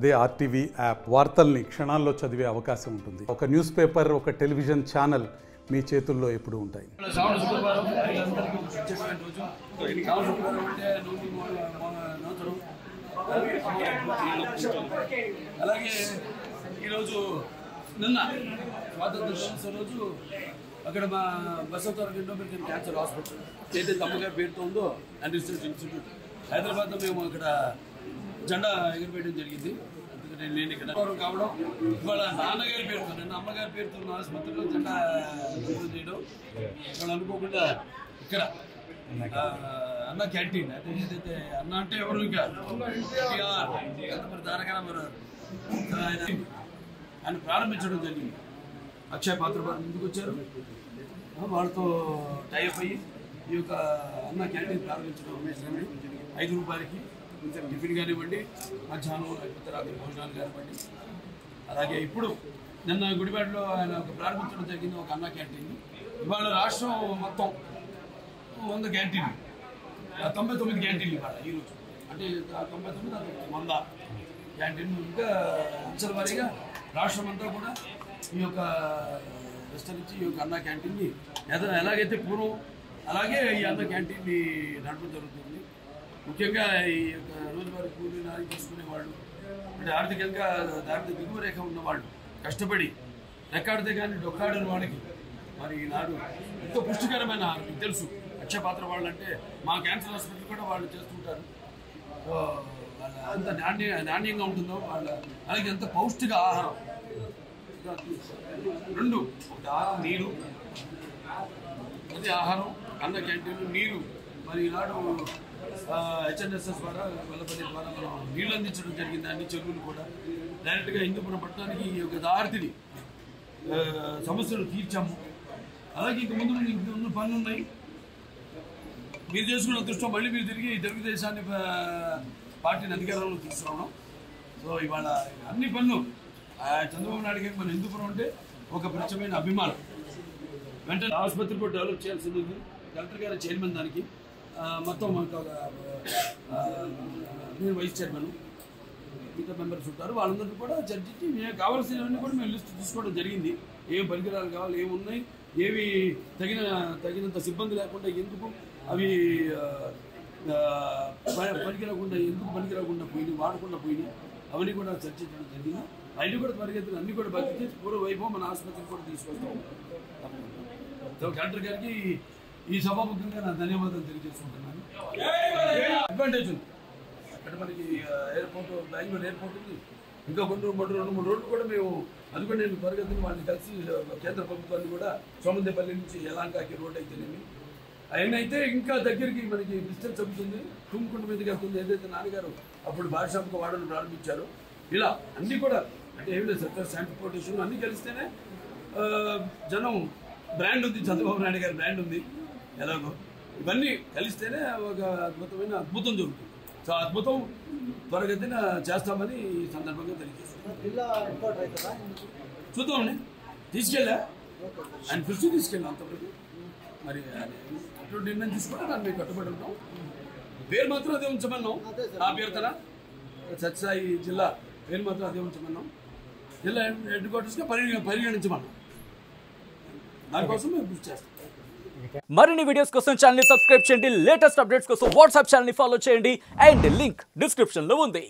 అదే RTV app వార్తల్ని క్షణాల్లో చదివే అవకాశం ఉంటుంది. ఒక న్యూస్ పేపర్, ఒక టెలివిజన్ ఛానల్ మీ చేతుల్లో ఎప్పుడూ ఉంటాయి. అలాగే ఈరోజు నిన్న స్వాతంత్ర దినోత్సవం రోజు అక్కడ మా బసవతారక ఇండోమెరికన్ క్యాన్సర్ హాస్పిటల్ ఏదైతే అమ్మగారి పేరుతో ఉందో అండ్ రీసెర్చ్ ఇన్స్టిట్యూట్ హైదరాబాద్లో మేము అక్కడ జెండా ఎగిరివేయడం జరిగింది. అందుకని నేను ఇక్కడ కావడం, ఇవాళ నాన్నగారి పేరుతో నిన్న అమ్మగారి పేరుతో ఉన్న ఆసుపత్రిలో జెండా చేయడం, ఇవాళ అనుకోకుండా ఇక్కడ అన్న క్యాంటీన్ అంటే ఏదైతే అన్న అంటే ఎవరు ఇంకా తారక రామారావు ఆయన ప్రారంభించడం జరిగింది. అక్షయ పాత్ర ముందుకు వచ్చారు, వాళ్ళతో టైఅప్ అయ్యి ఈ యొక్క అన్న క్యాంటీన్ ప్రారంభించడం 5 రూపాయలకి టిఫిన్ కానివ్వండి, మధ్యాహ్నం లేకపోతే రాత్రి భోజనాలు కానివ్వండి. అలాగే ఇప్పుడు నిన్న గుడివాడలో ఆయన ప్రారంభించడం జరిగింది ఒక అన్న క్యాంటీన్. ఇవాళ రాష్ట్రం మొత్తం 100 క్యాంటీన్లు, 99 క్యాంటీన్లు ఇవాళ ఈరోజు, అంటే 99 100 క్యాంటీన్లు. ఇంకా అంచెల వారీగా రాష్ట్రం అంతా కూడా ఈ యొక్క విస్తరించి ఈ యొక్క అన్న క్యాంటీన్ని ఎలాగైతే పూర్వం అలాగే ఈ అన్న క్యాంటీన్ని నడపడం జరుగుతుంది. ముఖ్యంగా ఈ యొక్క రోజువారీ కూలీ నాలి చేసుకునే వాళ్ళు, అంటే ఆర్థికంగా దారిద్ర్య దిగువ రేఖ ఉన్నవాళ్ళు, కష్టపడి రెక్కాడితే కానీ డొక్కాడని వాళ్ళకి మరి ఈనాడు ఎంతో పుష్టికరమైన ఆహారం. మీకు తెలుసు అక్షయ పాత్ర వాళ్ళు అంటే మా క్యాన్సర్ హాస్పిటల్ కూడా వాళ్ళు చేస్తుంటారు. వాళ్ళ అంత నాణ్యంగా ఉంటుందో వాళ్ళ, అలాగే ఎంత పౌష్టిక ఆహారం. 2 ఒకటి ఆహారం, నీరు. అది ఆహారం, అన్న క్యాంటీన్లు, నీరు. మరి ఈనాడు హెచ్ఎన్ఎస్ఎస్ ద్వారా వల్లపల్లి ద్వారా మనం నీళ్ళు అందించడం జరిగింది. అన్ని చెరువులు కూడా డైరెక్ట్గా హిందూపురం పట్టణానికి ఈ యొక్క దారిని సమస్యలు తీర్చాము. అలాగే ఇంక ముందు పనులు ఉన్నాయి. మీరు చేసుకున్న అదృష్టం మళ్ళీ మీరు తిరిగి తెలుగుదేశాన్ని పార్టీని అధికారంలో తీసుకురావడం. సో ఇవాళ అన్ని పనులు చంద్రబాబు నాయుడు గారికి మన హిందూపురం అంటే ఒక ప్రత్యేకమైన అభిమానం. వెంటనే ఆసుపత్రి కూడా డెవలప్ చేయాల్సింది ఉంది. కలెక్టర్ గారి చైర్మన్ దానికి మొత్తం నేను వైస్ చైర్మన్, మిగతా మెంబర్స్ ఉంటారు. వాళ్ళందరికీ కూడా చర్చించి మేము కావాల్సినవన్నీ కూడా మేము లిస్ట్ తీసుకోవడం జరిగింది. ఏం పరికరాలు కావాలి, ఏమున్నాయి, ఏవి తగినంత సిబ్బంది లేకుండా ఎందుకు అవి పనికిరాకుండా పోయినాయి, వాడకుండా పోయినాయి, అవన్నీ కూడా చర్చించడం జరిగింది. అన్నీ కూడా పరిగెత్తులు అన్నీ కూడా భర్తీ చేసి పూర్వ వైభవం మన ఆసుపత్రికి కూడా తీసుకొస్తాం. సో కలెక్టర్ గారికి ఈ సభాముఖంగా నా ధన్యవాదాలు తెలియజేసుకుంటున్నాను. అడ్వాంటేజ్ ఉంది అక్కడ మనకి ఎయిర్పోర్ట్, బెంగళూరు ఎయిర్పోర్ట్ ఉంది. ఇంకా 2-3 రోడ్లు కూడా మేము అది కూడా నేను పరిగెత్తుని వాళ్ళని కలిసి కేంద్ర ప్రభుత్వాన్ని కూడా సోమందేపల్లి నుంచి యలాంకాకి రోడ్ అయితేనేమి అవన్నీ అయితే ఇంకా దగ్గరికి మనకి డిస్టెన్స్ అవుతుంది. తుమ్ముకుంట మీదకి వెళ్తుంది. ఏదైతే నాన్నగారు అప్పుడు భాషాముఖ వాడను ప్రారంభించారో ఇలా అన్నీ కూడా, అంటే ఏమి లేదు సెక్టర్ ట్రాన్స్పోర్టేషన్ అన్నీ కలిస్తేనే జనం బ్రాండ్ ఉంది, చంద్రబాబు నాయుడు గారి బ్రాండ్ ఉంది. ఎలాగో ఇవన్నీ కలిస్తేనే ఒక అద్భుతం జరుగుతుంది. సో అద్భుతం త్వరగతిన చేస్తామని ఈ సందర్భంగా తెలియజేస్తాం. చూద్దామండి, తీసుకెళ్ళా ఆయన కృషి తీసుకెళ్ళాం అంతవరకు. మరి అటువంటి నిర్ణయం తీసుకుంటే దాన్ని మేము కట్టుబడి ఉంటాం. పేరు మాత్రం అదే ఉంచమన్నాం. నా పేరు తన సత్యసాయి జిల్లా పేరు మాత్రం అదే ఉంచమన్నాం. జిల్లా హెడ్ క్వార్టర్స్గా పరిగణించమన్నాం. దానికోసం మేము కృషి చేస్తాం. మరిన్ని వీడియోస్ కోసం ఛానల్ ని సబ్స్క్రైబ్ చేయండి. లేటెస్ట్ అప్డేట్స్ కోసం వాట్సాప్ ఛానల్ ని ఫాలో చేయండి. అండ్ లింక్ డిస్క్రిప్షన్ లో ఉంది.